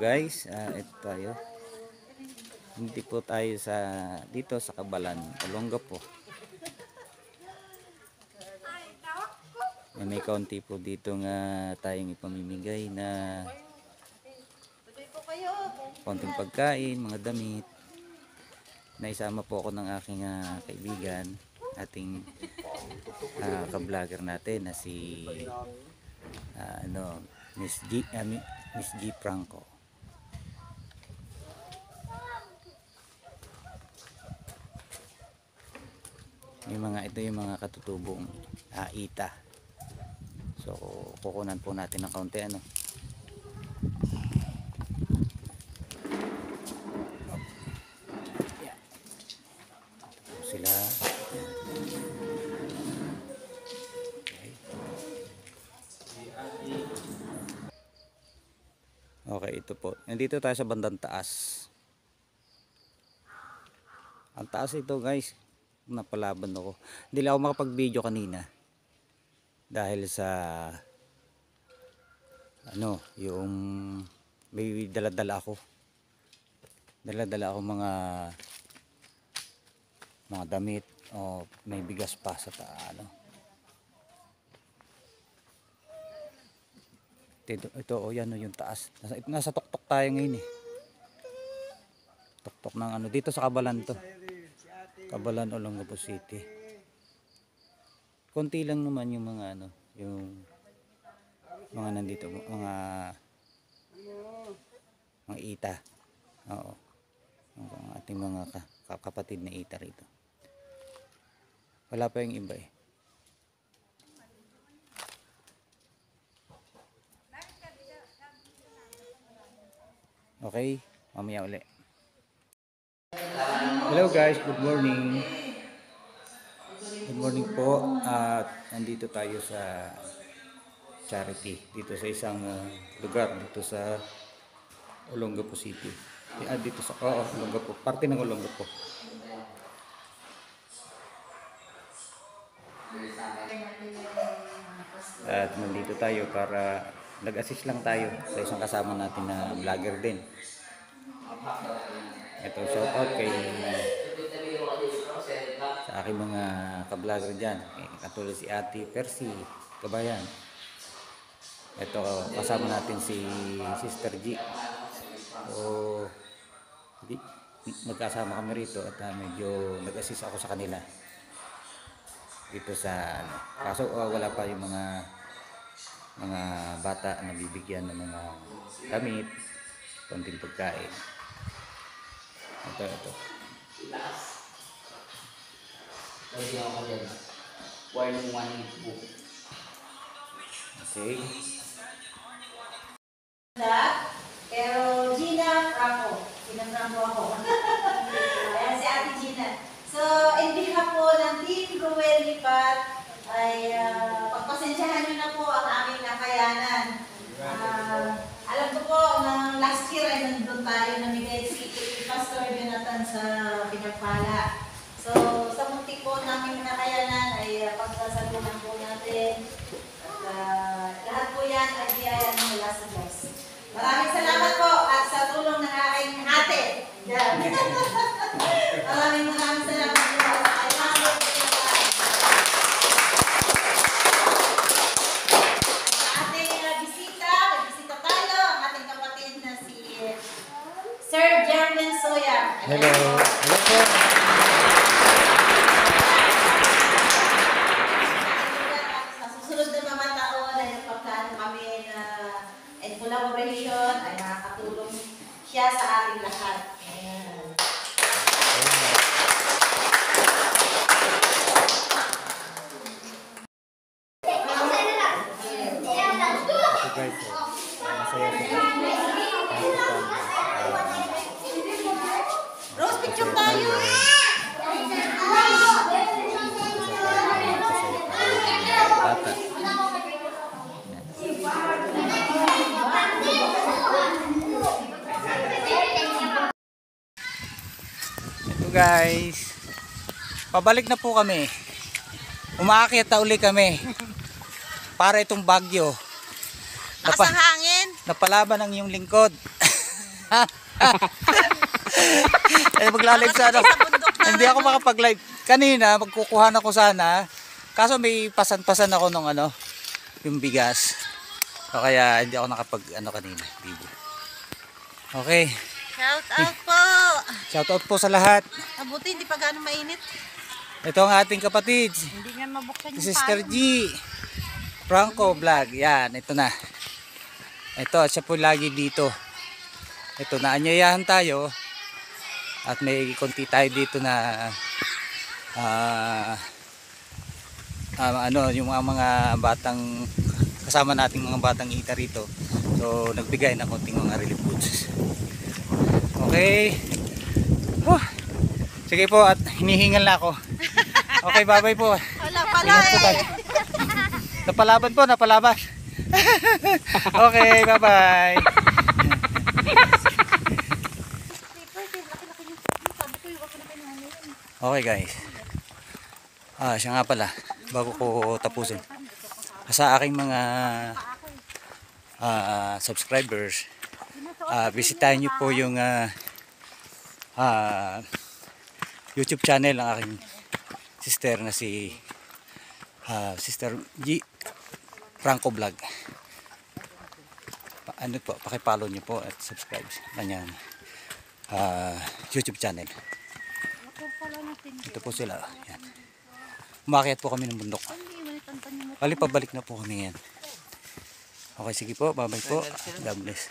guys, ito tayo. Hindi po tayo dito sa Kabalan, Olongapo. May kaunti po dito nga tayong ipamimigay na konting pagkain, mga damit. Naisama po ako ng aking kaibigan, ating ka-vlogger natin na si Miss G Franco. Ito yung mga katutubong ita. So kukunan po natin ng kaunti Yeah. Sila. Okay, ito po. Nandito tayo sa bandang taas. Ang taas ito guys. Napalaban ako. Hindi lang ako makapag-video kanina. Dahil sa yung may dala-dala ako. Dala-dala ako mga damit o may bigas pa sa Ito yan yung taas. Nasa tuktok tayo ngayon Tuktok ng dito sa Kabalan to. Kabalan, Olongapo City. Konti lang naman yung mga yung mga nandito, mga ita. Oo. Ang ating mga kapatid na ita rito. Wala pa yung iba Okay, mamaya uli. Hello guys, good morning. Good morning po. At nandito tayo sa charity. Dito sa isang lugar dito sa Olongapo City. Dito sa Olongapo, parte ng Olongapo. At nandito tayo para nag-assist lang tayo sa isang kasama natin na vlogger din. Ito, shout out sa aking mga ka-vlogger dyan. Katulad si Ate Percy Kabayan. Ito, kasama natin si Sister G. Magkasama kami rito at medyo nag-assist ako sa kanila. Dito sa kaso wala pa yung mga bata na bibigyan ng mga damit, konting pagkain. Ito. Okay. Pero Gina Franco. Gina Franco ako. Ayan si Ate Gina. So, in behalf po ng Team Ruel Lipat, ay pagpasensyahan nyo na po ang aming nakayanan. Alam ko po, ng last year ay nandun tayo namigay si Pastor Jonathan sa Pinagpala. So, sa muntik po namin nakayanan ay pagsasalunan po natin. At lahat po yan ay biyaya ng mula sa Diyos. Maraming salamat po at sa tulong ng aking ate. Maraming salamat po sa kailangan. Sa ating bisita tayo ang ating kapatid na si Sir Jerwin Soya. Hello. Hello po. Sa susunod na mga taon ay nagpaplano kami na in collaboration ay makakatulong siya sa ating lahat. Ayan. Guys, masaya po. Rose, picture tayo! Bata. Ito guys, pabalik na po kami. Umaakyat na uli kami para itong bagyo. Lakas ang hangin. Napalaban ang iyong lingkod. Eh, magla-live sa ano. Hindi ako makapag-live. Kanina, magkukuha na ko sana. Kaso may pasan-pasan ako nung ano, yung bigas. O kaya hindi ako nakapag-ano kanina, video. Okay. Shout out po! Shoutout po sa lahat. Abuti, hindi pa gaano mainit. Ito ang ating kapatid. Hindi nga mabuksan Si Sister G. Franco Vlog. Yan, ito na. Ito, siya po lagi dito. Ito, naanyayahan tayo. At may konti tayo dito na ano, yung mga batang kasama nating mga batang ita rito. So, nagbigay ng konting mga relief goods. Okay. Sige po, at hinihingal na ako. Okay, bye-bye po. Wala pala Ingat po tayo. Napalaban po, napalaban. Okay, bye-bye. Okay guys. Siya nga pala, bago ko tapusin. Sa aking mga subscribers, bisitahin niyo po yung YouTube channel ng aking sister na si Sister G. Franco Vlog. Ano po, pakipollow niyo po at subscribe sa kanyang YouTube channel. Ito po sila. Yan. Umakyat po kami ng bundok. Bali, pabalik na po kami yan. Okay, sige po. Bye-bye po. God bless.